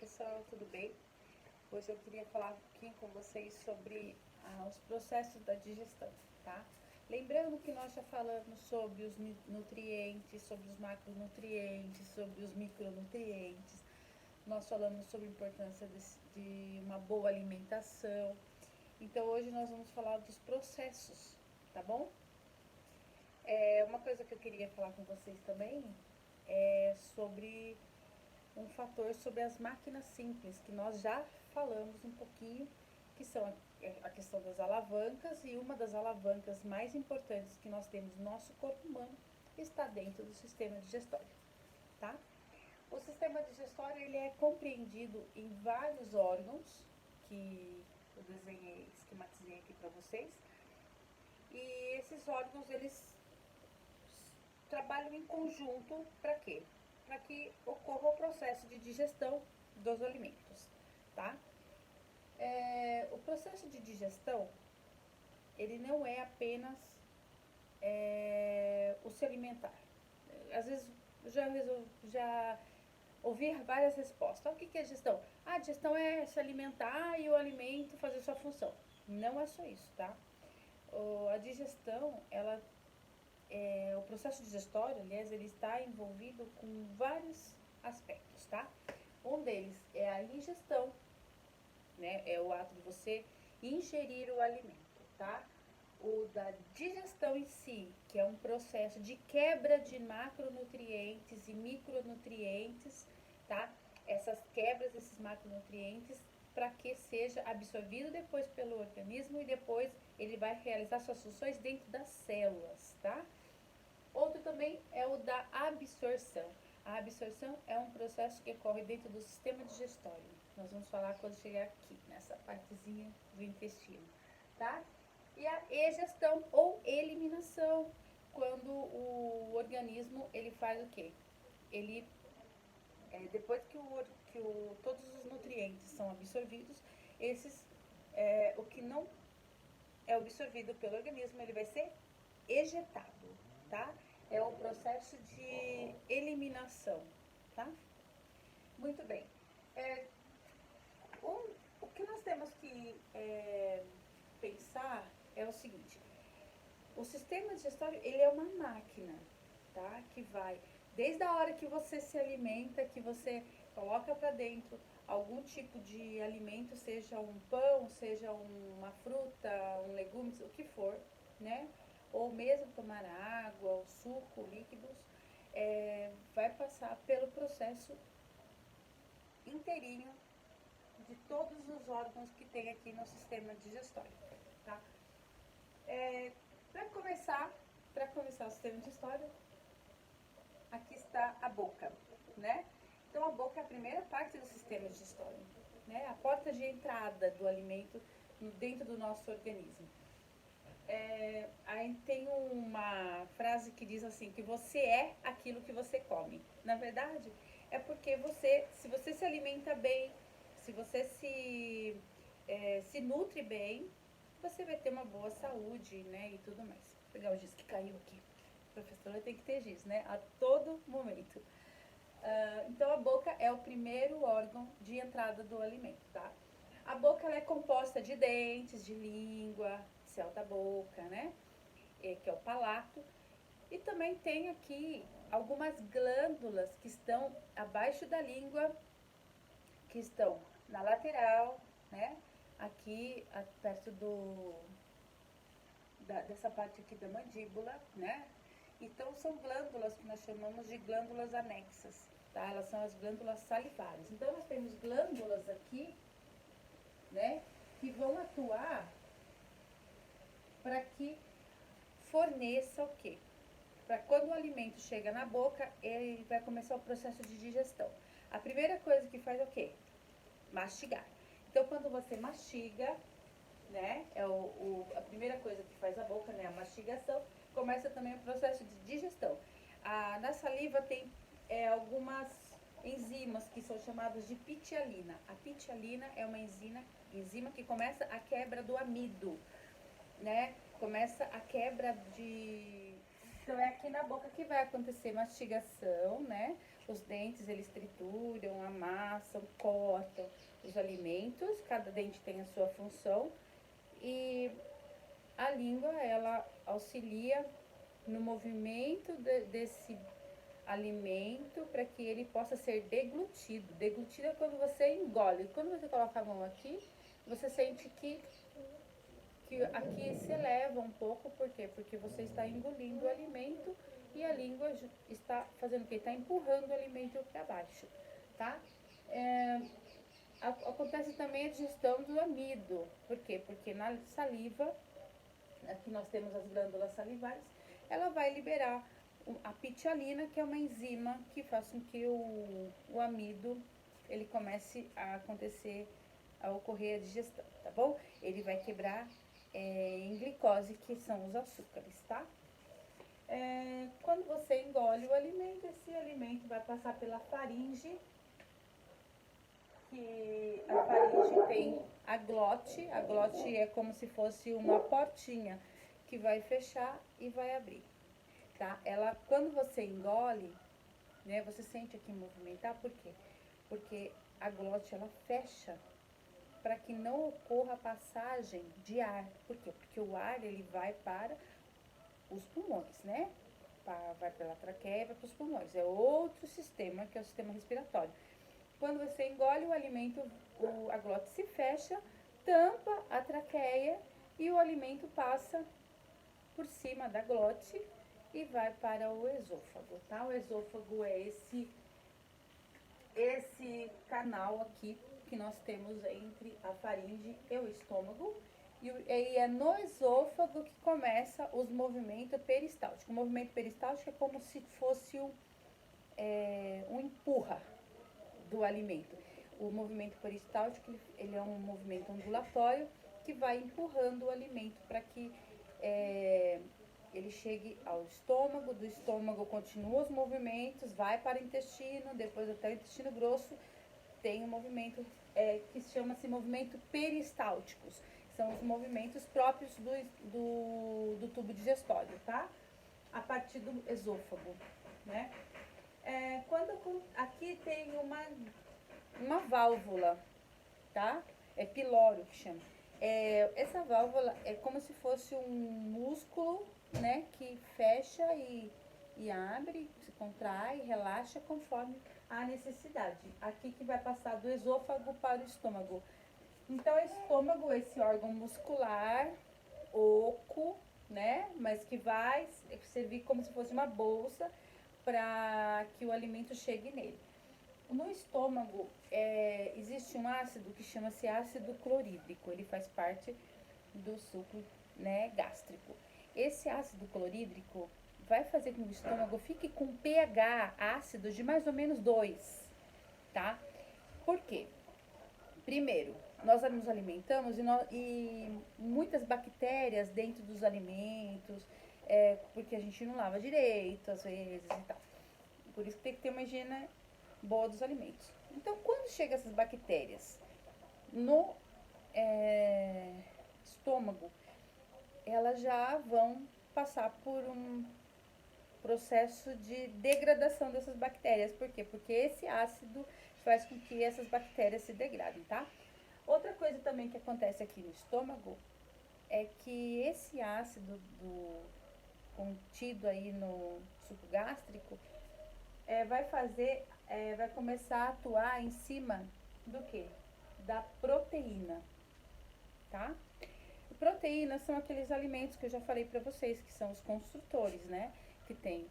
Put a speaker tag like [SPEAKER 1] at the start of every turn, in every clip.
[SPEAKER 1] pessoal, tudo bem? Hoje eu queria falar um pouquinho com vocês sobre os processos da digestão, tá? Lembrando que nós já falamos sobre os nutrientes, sobre os macronutrientes, sobre os micronutrientes, nós falamos sobre a importância de uma boa alimentação. Então hoje nós vamos falar dos processos, tá bom? Uma coisa que eu queria falar com vocês também é sobre um fator sobre as máquinas simples, que nós já falamos um pouquinho, que são a questão das alavancas, e uma das alavancas mais importantes que nós temos no nosso corpo humano está dentro do sistema digestório, tá? O sistema digestório, ele é compreendido em vários órgãos, que eu desenhei, esquematizei aqui para vocês, e esses órgãos, eles trabalham em conjunto para quê? Para que ocorra o processo de digestão dos alimentos, tá? O processo de digestão, ele não é apenas o se alimentar. Às vezes já ouvi várias respostas. O que é digestão? A digestão é se alimentar e o alimento fazer sua função. Não é só isso, tá? A digestão, o processo digestório, aliás, ele está envolvido com vários aspectos, tá? Um deles é a ingestão, né? É o ato de você ingerir o alimento, tá? O da digestão em si, que é um processo de quebra de macronutrientes e micronutrientes, tá? Essas quebras desses macronutrientes para que seja absorvido depois pelo organismo e depois ele vai realizar suas funções dentro das células, tá? Outro também é o da absorção. A absorção é um processo que ocorre dentro do sistema digestório. Nós vamos falar quando chegar aqui, nessa partezinha do intestino, tá? E a egestão ou eliminação, quando o organismo, ele faz o quê? Ele, depois que todos os nutrientes são absorvidos, o que não é absorvido pelo organismo, ele vai ser ejetado, tá? É o processo de eliminação, tá? Muito bem. O que nós temos que pensar é o seguinte: o sistema digestório, ele é uma máquina, tá? Que vai, desde a hora que você se alimenta, que você coloca para dentro algum tipo de alimento, seja um pão, seja uma fruta, um legume, o que for, né? Ou mesmo tomar água, ou suco, líquidos, vai passar pelo processo inteirinho de todos os órgãos que tem aqui no sistema digestório, tá? Para começar o sistema digestório, aqui está a boca, né? Então, a boca é a primeira parte do sistema digestório, né? A porta de entrada do alimento dentro do nosso organismo. Aí tem uma frase que diz assim, que você é aquilo que você come. Na verdade, é porque se você se alimenta bem, se você se nutre bem, você vai ter uma boa saúde, né, e tudo mais. Vou pegar o giz que caiu aqui. A professora tem que ter giz, né, a todo momento. Então, a boca é o primeiro órgão de entrada do alimento, tá? A boca, ela é composta de dentes, de língua, céu da boca, né? Que é o palato. E também tem aqui algumas glândulas que estão abaixo da língua, que estão na lateral, né? Aqui, perto dessa parte aqui da mandíbula, né? Então, são glândulas que nós chamamos de glândulas anexas, tá? Elas são as glândulas salivares. Então, nós temos glândulas aqui, né? Que vão atuar para que forneça o quê? Para quando o alimento chega na boca, ele vai começar o processo de digestão. A primeira coisa que faz é o quê? Mastigar. Então, quando você mastiga, né, a primeira coisa que faz a boca, né, a mastigação, começa também o processo de digestão. Na saliva tem algumas enzimas que são chamadas de pitialina. A pitialina é uma enzima que começa a quebra do amido, né? Começa a quebra de... Então, é aqui na boca que vai acontecer mastigação, né? Os dentes, eles trituram, amassam, cortam os alimentos, cada dente tem a sua função. E a língua, ela auxilia no movimento desse alimento para que ele possa ser deglutido. Deglutido é quando você engole. Quando você coloca a mão aqui, você sente que aqui se eleva um pouco. Por quê? Porque você está engolindo o alimento e a língua está fazendo o quê? Está empurrando o alimento para baixo, tá? Acontece também a digestão do amido. Por quê? Porque na saliva, aqui nós temos as glândulas salivares, ela vai liberar a pitialina, que é uma enzima que faz com que o amido ele comece a acontecer, a ocorrer a digestão, tá bom? Ele vai quebrar em glicose, que são os açúcares, tá? Quando você engole o alimento, esse alimento vai passar pela faringe, que a faringe tem a glote. A glote é como se fosse uma portinha que vai fechar e vai abrir, tá? Ela, quando você engole, né, você sente aqui movimentar, por quê? Porque a glote, ela fecha para que não ocorra a passagem de ar. Por quê? Porque o ar, ele vai para os pulmões, né? Vai pela traqueia e vai para os pulmões. É outro sistema, que é o sistema respiratório. Quando você engole o alimento, a glote se fecha, tampa a traqueia e o alimento passa por cima da glote e vai para o esôfago, tá? O esôfago é esse canal aqui que nós temos entre a faringe e o estômago. E é no esôfago que começa os movimentos peristálticos. O movimento peristáltico é como se fosse um empurra do alimento. O movimento peristáltico, ele é um movimento ondulatório que vai empurrando o alimento para que ele chegue ao estômago. Do estômago continua os movimentos, vai para o intestino, depois até o intestino grosso. Tem um movimento que chama-se movimento peristálticos. São os movimentos próprios do tubo digestório, tá? A partir do esôfago, né? Aqui tem uma válvula, tá? É pilório que chama. Essa válvula é como se fosse um músculo, né? Que fecha e abre, se contrai, relaxa conforme a necessidade. Aqui que vai passar do esôfago para o estômago. Então, o estômago, esse órgão muscular, oco, né? Mas que vai servir como se fosse uma bolsa para que o alimento chegue nele. No estômago, existe um ácido que chama-se ácido clorídrico. Ele faz parte do suco, né, gástrico. Esse ácido clorídrico vai fazer com que o estômago fique com pH ácido de mais ou menos 2, tá? Por quê? Primeiro, nós nos alimentamos e muitas bactérias dentro dos alimentos, porque a gente não lava direito, às vezes, e tal. Por isso que tem que ter uma higiene boa dos alimentos. Então, quando chegam essas bactérias no estômago, elas já vão passar por um processo de degradação dessas bactérias. Por quê? Porque esse ácido faz com que essas bactérias se degradem, tá? Outra coisa também que acontece aqui no estômago é que esse ácido contido aí no suco gástrico vai começar a atuar em cima do quê? Da proteína, tá? Proteínas são aqueles alimentos que eu já falei para vocês, que são os construtores, né? Que tem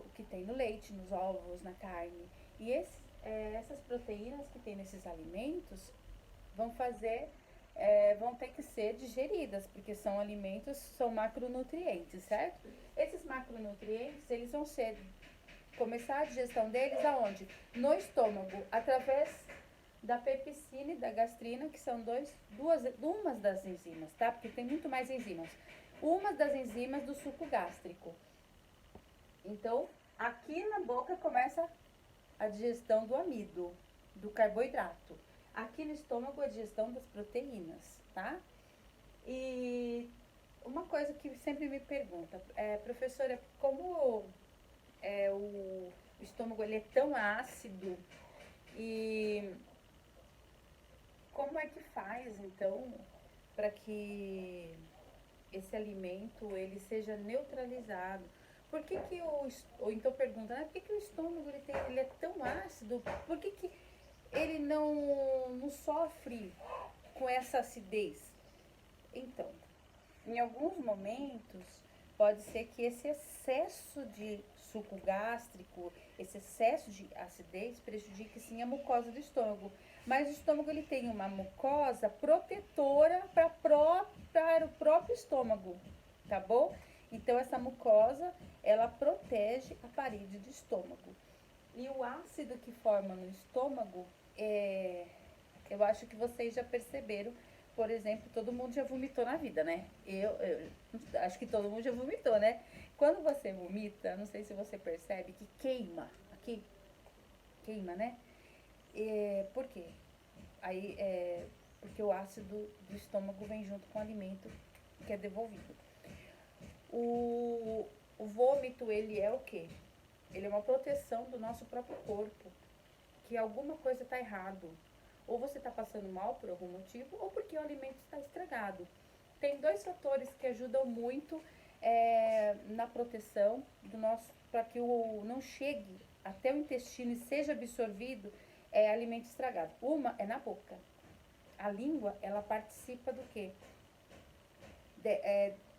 [SPEAKER 1] o que tem no leite, nos ovos, na carne. E essas proteínas que tem nesses alimentos vão ter que ser digeridas, porque são alimentos, são macronutrientes, certo? Esses macronutrientes, eles vão começar a digestão deles aonde? No estômago, através da pepsina e da gastrina, que são umas das enzimas, tá? Porque tem muito mais enzimas. Uma das enzimas do suco gástrico. Então, aqui na boca começa a digestão do amido, do carboidrato. Aqui no estômago a digestão das proteínas, tá? E uma coisa que sempre me pergunta, professora, como O estômago ele é tão ácido e como é que faz então para que esse alimento ele seja neutralizado? Por que que ou então pergunta, né? Por que que o estômago ele é tão ácido? Por que que ele não sofre com essa acidez? Então, em alguns momentos, pode ser que esse excesso de suco gástrico, esse excesso de acidez prejudique sim a mucosa do estômago. Mas o estômago ele tem uma mucosa protetora para o próprio estômago, tá bom? Então essa mucosa, ela protege a parede do estômago. E o ácido que forma no estômago, eu acho que vocês já perceberam. Por exemplo, todo mundo já vomitou na vida, né? Eu acho que todo mundo já vomitou, né? Quando você vomita, não sei se você percebe que queima aqui, queima, né? Por quê? Porque o ácido do estômago vem junto com o alimento que é devolvido. O vômito, ele é o quê? Ele é uma proteção do nosso próprio corpo, que alguma coisa está errado. Ou você está passando mal por algum motivo, ou porque o alimento está estragado. Tem dois fatores que ajudam muito na proteção do nosso, para que não chegue até o intestino e seja absorvido alimento estragado. Uma é na boca. A língua, ela participa do quê?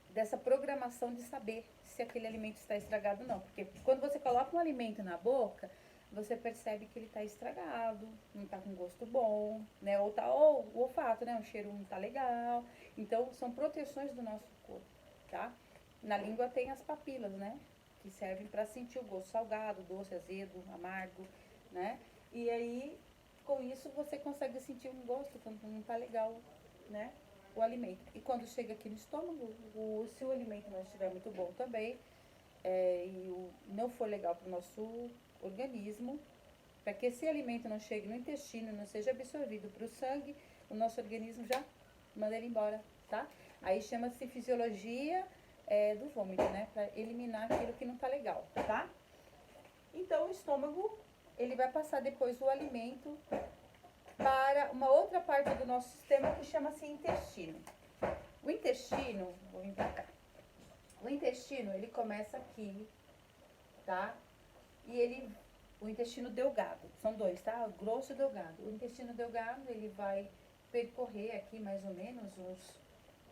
[SPEAKER 1] Dessa programação de saber se aquele alimento está estragado ou não. Porque quando você coloca um alimento na boca, você percebe que ele está estragado, não está com gosto bom, né? Ou o olfato, né? O cheiro não está legal. Então, são proteções do nosso corpo, tá? Na língua tem as papilas, né? Que servem para sentir o gosto salgado, doce, azedo, amargo, né? E aí, com isso, você consegue sentir um gosto quando não está legal, né? O alimento. E quando chega aqui no estômago, se o alimento não estiver muito bom também, não for legal para o nosso organismo, para que esse alimento não chegue no intestino, não seja absorvido para o sangue, o nosso organismo já manda ele embora, tá? Aí chama-se fisiologia do vômito, né? Para eliminar aquilo que não está legal, tá? Então o estômago, ele vai passar depois o alimento para uma outra parte do nosso sistema que chama-se intestino. O intestino, vou vir pra cá. O intestino, ele começa aqui, tá? E o intestino delgado, são dois, tá? O grosso e o delgado. O intestino delgado, ele vai percorrer aqui mais ou menos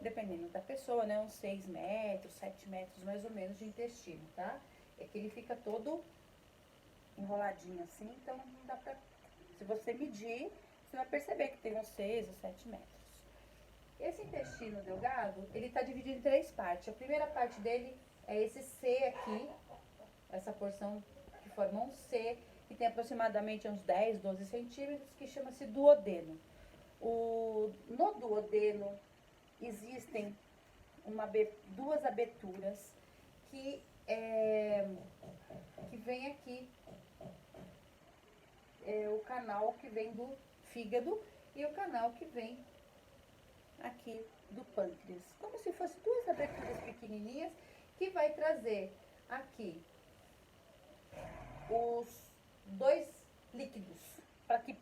[SPEAKER 1] dependendo da pessoa, né? Uns 6 metros, 7 metros mais ou menos de intestino, tá? É que ele fica todo enroladinho assim, então não dá pra... Se você medir, você vai perceber que tem uns 6 ou 7 metros. Esse intestino delgado, ele está dividido em 3 partes. A primeira parte dele é esse C aqui, essa porção que forma um C, que tem aproximadamente uns 10, 12 centímetros, que chama-se duodeno. No duodeno existem duas aberturas que vem aqui, o canal que vem do fígado e o canal que vem aqui do pâncreas, como se fossem duas aberturas pequenininhas que vai trazer aqui os dois líquidos para que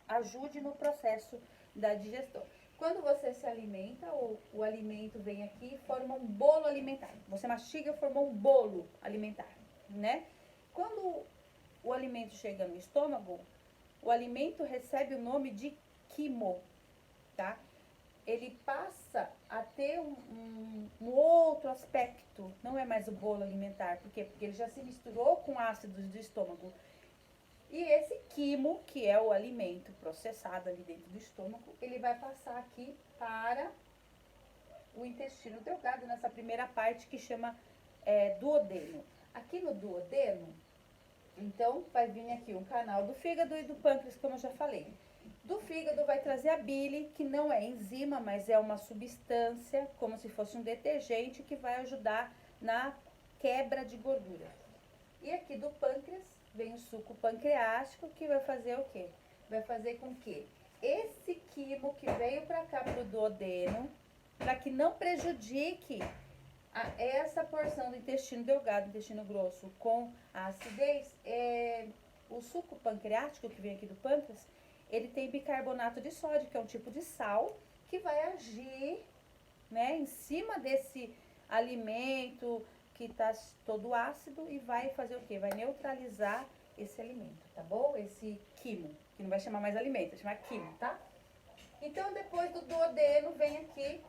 [SPEAKER 1] ajude no processo da digestão. Quando você se alimenta, o alimento vem aqui e forma um bolo alimentar. Você mastiga e formou um bolo alimentar, né? Quando o alimento chega no estômago, o alimento recebe o nome de quimo, tá? Ele passa a ter um outro aspecto, não é mais o bolo alimentar, por quê? Porque ele já se misturou com ácidos do estômago. E esse quimo, que é o alimento processado ali dentro do estômago, ele vai passar aqui para o intestino delgado, nessa primeira parte que chama duodeno. Aqui no duodeno, então, vai vir aqui um canal do fígado e do pâncreas, como eu já falei. Do fígado vai trazer a bile, que não é enzima, mas é uma substância, como se fosse um detergente, que vai ajudar na quebra de gordura. E aqui do pâncreas vem o suco pancreático, que vai fazer o quê? Vai fazer com que esse quimo que veio para cá, para o duodeno, para que não prejudique essa porção do intestino delgado, intestino grosso com a acidez, o suco pancreático que vem aqui do pâncreas, ele tem bicarbonato de sódio, que é um tipo de sal, que vai agir, né, em cima desse alimento que está todo ácido e vai fazer o quê? Vai neutralizar esse alimento, tá bom? Esse quimo, que não vai chamar mais alimento, vai chamar quimo, tá? Então, depois do duodeno, vem aqui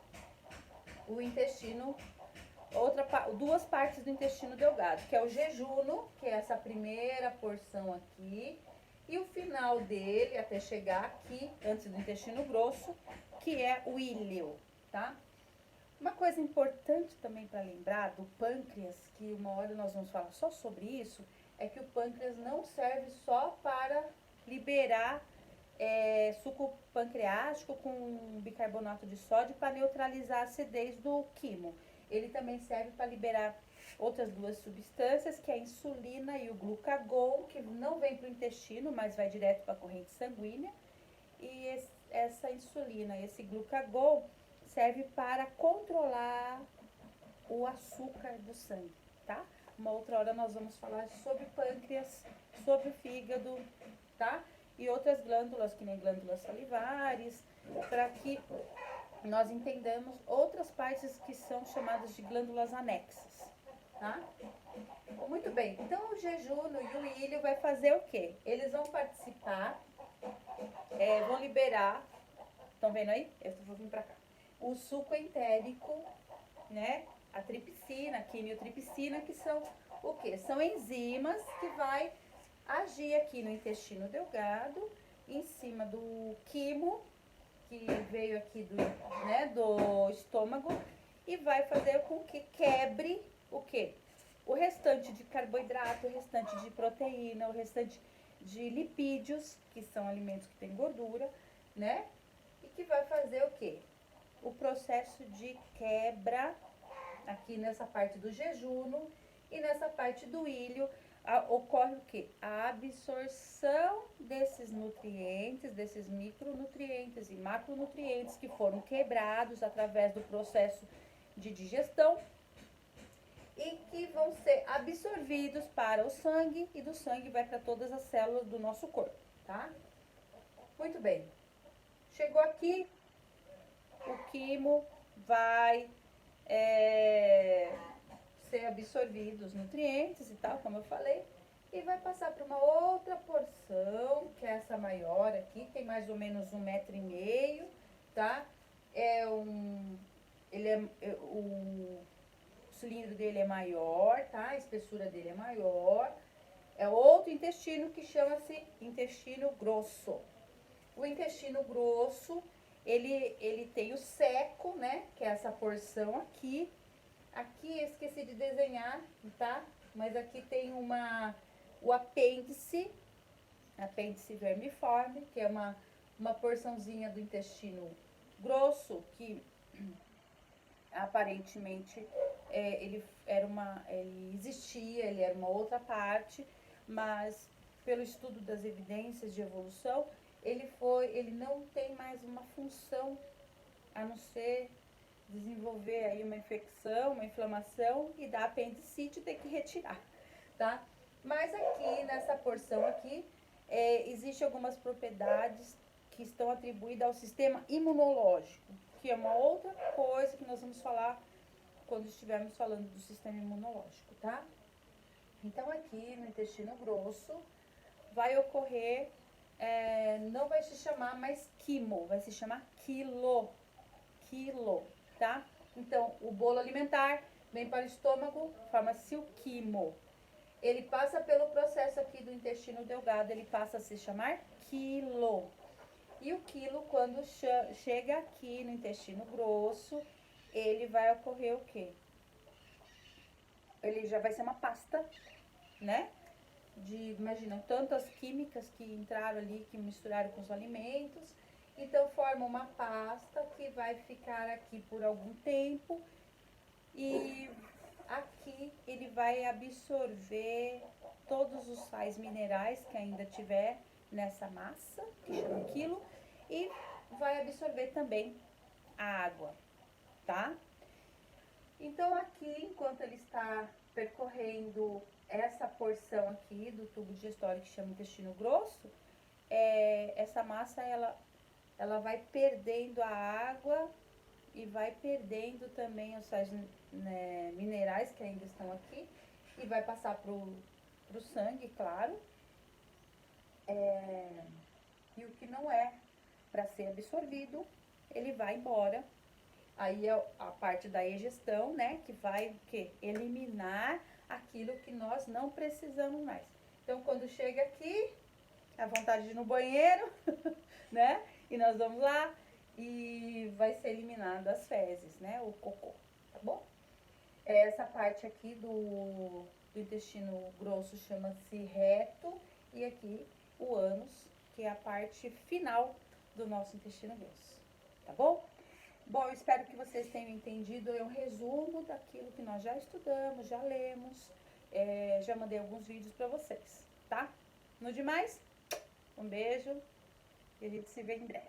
[SPEAKER 1] o intestino, duas partes do intestino delgado, que é o jejuno, que é essa primeira porção aqui, e o final dele, até chegar aqui, antes do intestino grosso, que é o íleo, tá? Uma coisa importante também para lembrar do pâncreas, que uma hora nós vamos falar só sobre isso, é que o pâncreas não serve só para liberar suco pancreático com bicarbonato de sódio para neutralizar a acidez do quimo. Ele também serve para liberar outras duas substâncias, que é a insulina e o glucagon, que não vem para o intestino, mas vai direto para a corrente sanguínea. E essa insulina, esse glucagon, serve para controlar o açúcar do sangue, tá? Uma outra hora nós vamos falar sobre pâncreas, sobre o fígado, tá? E outras glândulas, que nem glândulas salivares, para que nós entendamos outras partes que são chamadas de glândulas anexas, tá? Muito bem, então o jejuno e o íleo vai fazer o quê? Eles vão participar, vão liberar, estão vendo aí? Eu vou vir pra cá. O suco entérico, né? A tripsina, a quimiotripsina, que são o quê? São enzimas que vai agir aqui no intestino delgado, em cima do quimo, que veio aqui do estômago, e vai fazer com que quebre o quê? O restante de carboidrato, o restante de proteína, o restante de lipídios, que são alimentos que têm gordura, né? E que vai fazer o quê? O processo de quebra aqui nessa parte do jejuno e nessa parte do íleo. Ocorre o quê? A absorção desses nutrientes, desses micronutrientes e macronutrientes que foram quebrados através do processo de digestão e que vão ser absorvidos para o sangue e do sangue vai para todas as células do nosso corpo, tá? Muito bem. Chegou aqui, o quimo vai ser absorvido os nutrientes e tal, como eu falei, e vai passar para uma outra porção, que é essa maior aqui, tem mais ou menos 1,5 m, tá? O cilindro dele é maior, tá? A espessura dele é maior. É outro intestino que chama-se intestino grosso. O intestino grosso, ele tem o seco, né? Que é essa porção aqui. Aqui eu esqueci de desenhar, tá? Mas aqui tem o apêndice vermiforme, que é uma porçãozinha do intestino grosso, que aparentemente ele existia, ele era uma outra parte, mas pelo estudo das evidências de evolução, ele não tem mais uma função a não ser desenvolver aí uma infecção, uma inflamação e dar apendicite e ter que retirar, tá? Mas aqui, nessa porção aqui, existe algumas propriedades que estão atribuídas ao sistema imunológico, que é uma outra coisa que nós vamos falar quando estivermos falando do sistema imunológico, tá? Então, aqui no intestino grosso, vai ocorrer, não vai se chamar mais quimo, vai se chamar quilo, tá? Então, o bolo alimentar vem para o estômago, forma-se o quimo. Ele passa pelo processo aqui do intestino delgado, ele passa a se chamar quilo. E o quilo, quando chega aqui no intestino grosso, ele vai ocorrer o quê? Ele já vai ser uma pasta, né? Imagina, tantas químicas que entraram ali, que misturaram com os alimentos. Então, forma uma pasta que vai ficar aqui por algum tempo. E aqui ele vai absorver todos os sais minerais que ainda tiver nessa massa, que chama quilo, e vai absorver também a água, tá? Então, aqui, enquanto ele está percorrendo essa porção aqui do tubo digestório que chama intestino grosso, essa massa, ela vai perdendo a água e vai perdendo também os sais, né, minerais que ainda estão aqui e vai passar pro sangue, claro. E o que não é para ser absorvido, ele vai embora. Aí é a parte da egestão, né, que vai eliminar aquilo que nós não precisamos mais. Então, quando chega aqui, a vontade de ir no banheiro, né, e nós vamos lá e vai ser eliminado as fezes, né, o cocô, tá bom? Essa parte aqui do intestino grosso chama-se reto e aqui o ânus, que é a parte final do nosso intestino grosso, tá bom? Bom, eu espero que vocês tenham entendido. É um resumo daquilo que nós já estudamos, já lemos, já mandei alguns vídeos para vocês, tá? No demais, um beijo e a gente se vê em breve.